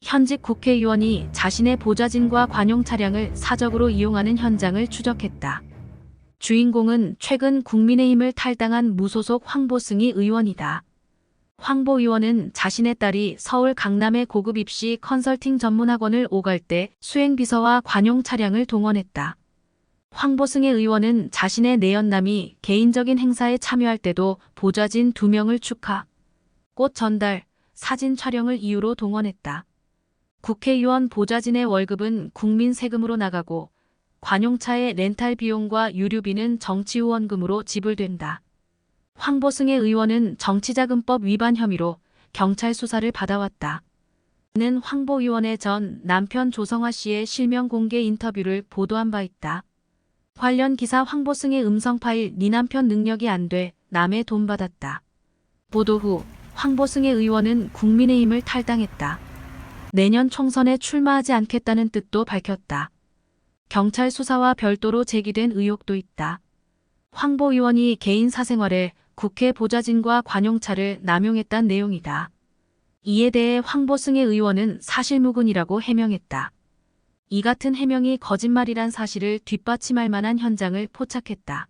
현직 국회의원이 자신의 보좌진과 관용 차량을 사적으로 이용하는 현장을 추적했다. 주인공은 최근 국민의힘을 탈당한 무소속 황보승희 의원이다. 황보 의원은 자신의 딸이 서울 강남의 고급 입시 컨설팅 전문 학원을 오갈 때 수행비서와 관용 차량을 동원했다. 황보승희 의원은 자신의 내연남이 개인적인 행사에 참여할 때도 보좌진 2명을 축하, 꽃 전달, 사진 촬영을 이유로 동원했다. 국회의원 보좌진의 월급은 국민 세금으로 나가고 관용차의 렌탈 비용과 유류비는 정치후원금으로 지불된다. 황보승희 의원은 정치자금법 위반 혐의로 경찰 수사를 받아왔다. 그는 황보 의원의 전 남편 조성화 씨의 실명 공개 인터뷰를 보도한 바 있다. 관련 기사 황보승희 음성 파일 네 남편 능력이 안 돼 남의 돈 받았다. 보도 후 황보승희 의원은 국민의힘을 탈당했다. 내년 총선에 출마하지 않겠다는 뜻도 밝혔다. 경찰 수사와 별도로 제기된 의혹도 있다. 황보 의원이 개인 사생활에 국회 보좌진과 관용차를 남용했다는 내용이다. 이에 대해 황보승희 의원은 사실무근이라고 해명했다. 이 같은 해명이 거짓말이란 사실을 뒷받침할 만한 현장을 포착했다.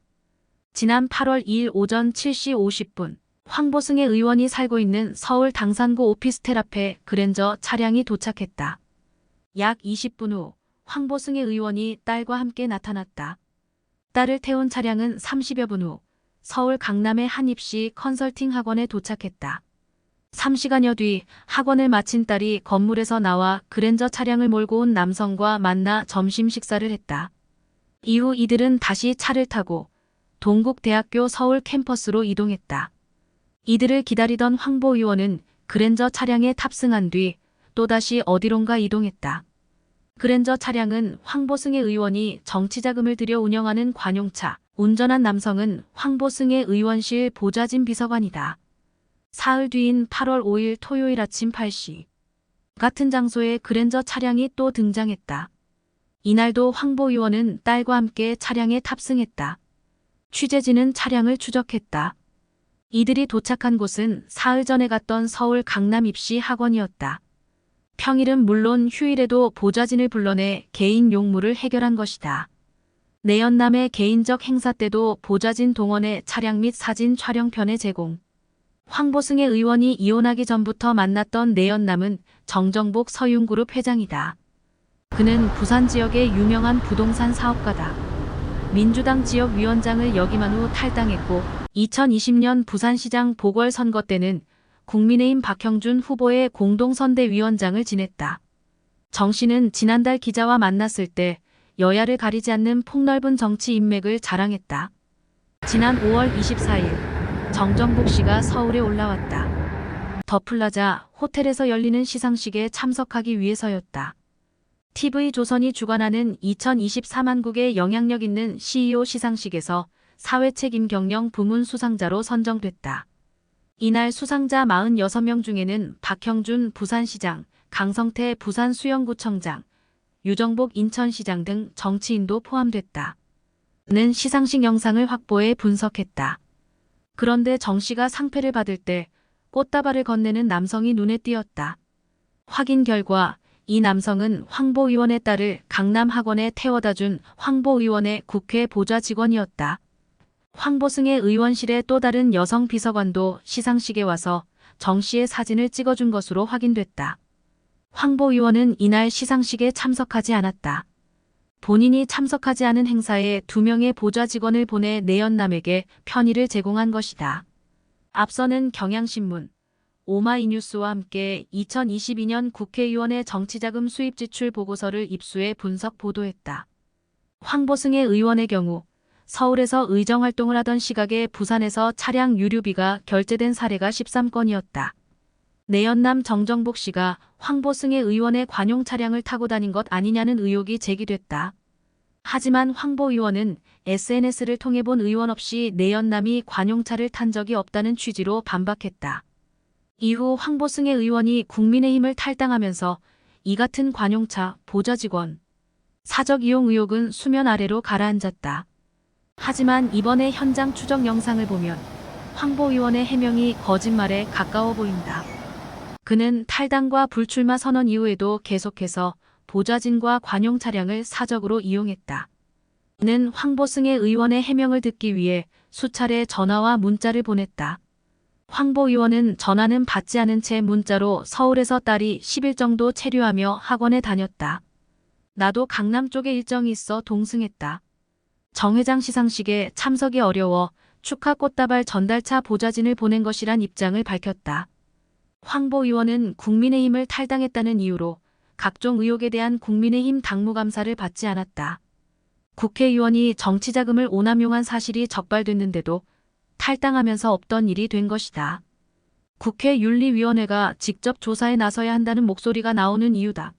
지난 8월 2일 오전 7시 50분 황보승희 의원이 살고 있는 서울 당산구 오피스텔 앞에 그랜저 차량이 도착했다. 약 20분 후 황보승희 의원이 딸과 함께 나타났다. 딸을 태운 차량은 30여 분 후 서울 강남의 한 입시 컨설팅 학원에 도착했다. 3시간여 뒤 학원을 마친 딸이 건물에서 나와 그랜저 차량을 몰고 온 남성과 만나 점심 식사를 했다. 이후 이들은 다시 차를 타고 동국대학교 서울 캠퍼스로 이동했다. 이들을 기다리던 황보 의원은 그랜저 차량에 탑승한 뒤 또다시 어디론가 이동했다. 그랜저 차량은 황보승희 의원이 정치자금을 들여 운영하는 관용차, 운전한 남성은 황보승희 의원실 보좌진 비서관이다. 사흘 뒤인 8월 5일 토요일 아침 8시 같은 장소에 그랜저 차량이 또 등장했다. 이날도 황보 의원은 딸과 함께 차량에 탑승했다. 취재진은 차량을 추적했다. 이들이 도착한 곳은 사흘 전에 갔던 서울 강남 입시 학원이었다. 평일은 물론 휴일에도 보좌진을 불러내 개인 용무를 해결한 것이다. 내연남의 개인적 행사 때도 보좌진 동원해 차량 및 사진 촬영편의 제공. 황보승희 의원이 이혼하기 전부터 만났던 내연남은 정정복 서윤그룹 회장이다. 그는 부산 지역의 유명한 부동산 사업가다. 민주당 지역위원장을 역임한 후 탈당했고 2020년 부산시장 보궐선거 때는 국민의힘 박형준 후보의 공동선대위원장을 지냈다. 정 씨는 지난달 기자와 만났을 때 여야를 가리지 않는 폭넓은 정치 인맥을 자랑했다. 지난 5월 24일 정정복 씨가 서울에 올라왔다. 더 플라자 호텔에서 열리는 시상식에 참석하기 위해서였다. TV조선이 주관하는 2024만국의 영향력 있는 CEO 시상식에서 사회책임 경영 부문 수상자로 선정됐다. 이날 수상자 46명 중에는 박형준 부산시장, 강성태 부산수영구청장, 유정복 인천시장 등 정치인도 포함됐다. 는 시상식 영상을 확보해 분석했다. 그런데 정 씨가 상패를 받을 때 꽃다발을 건네는 남성이 눈에 띄었다. 확인 결과 이 남성은 황보 의원의 딸을 강남 학원에 태워다 준 황보 의원의 국회 보좌 직원이었다. 황보승희 의원실의 또 다른 여성 비서관도 시상식에 와서 정 씨의 사진을 찍어준 것으로 확인됐다. 황보 의원은 이날 시상식에 참석하지 않았다. 본인이 참석하지 않은 행사에 2명의 보좌 직원을 보내 내연남에게 편의를 제공한 것이다. 앞서는 경향신문, 오마이뉴스와 함께 2022년 국회의원의 정치자금 수입 지출 보고서를 입수해 분석 보도했다. 황보승희 의원의 경우 서울에서 의정활동을 하던 시각에 부산에서 차량 유류비가 결제된 사례가 13건이었다. 내연남 정정복 씨가 황보승희 의원의 관용 차량을 타고 다닌 것 아니냐는 의혹이 제기됐다. 하지만 황보 의원은 SNS를 통해 본 의원 없이 내연남이 관용차를 탄 적이 없다는 취지로 반박했다. 이후 황보승희 의원이 국민의힘을 탈당하면서 이 같은 관용차, 보좌직원, 사적 이용 의혹은 수면 아래로 가라앉았다. 하지만 이번에 현장 추적 영상을 보면 황보 의원의 해명이 거짓말에 가까워 보인다. 그는 탈당과 불출마 선언 이후에도 계속해서 보좌진과 관용 차량을 사적으로 이용했다. 그는 황보승의 의원의 해명을 듣기 위해 수차례 전화와 문자를 보냈다. 황보 의원은 전화는 받지 않은 채 문자로 서울에서 딸이 10일 정도 체류하며 학원에 다녔다. 나도 강남 쪽에 일정이 있어 동승했다. 정 회장 시상식에 참석이 어려워 축하 꽃다발 전달차 보좌진을 보낸 것이란 입장을 밝혔다. 황보 의원은 국민의힘을 탈당했다는 이유로 각종 의혹에 대한 국민의힘 당무감사를 받지 않았다. 국회의원이 정치자금을 오남용한 사실이 적발됐는데도 탈당하면서 없던 일이 된 것이다. 국회 윤리위원회가 직접 조사에 나서야 한다는 목소리가 나오는 이유다.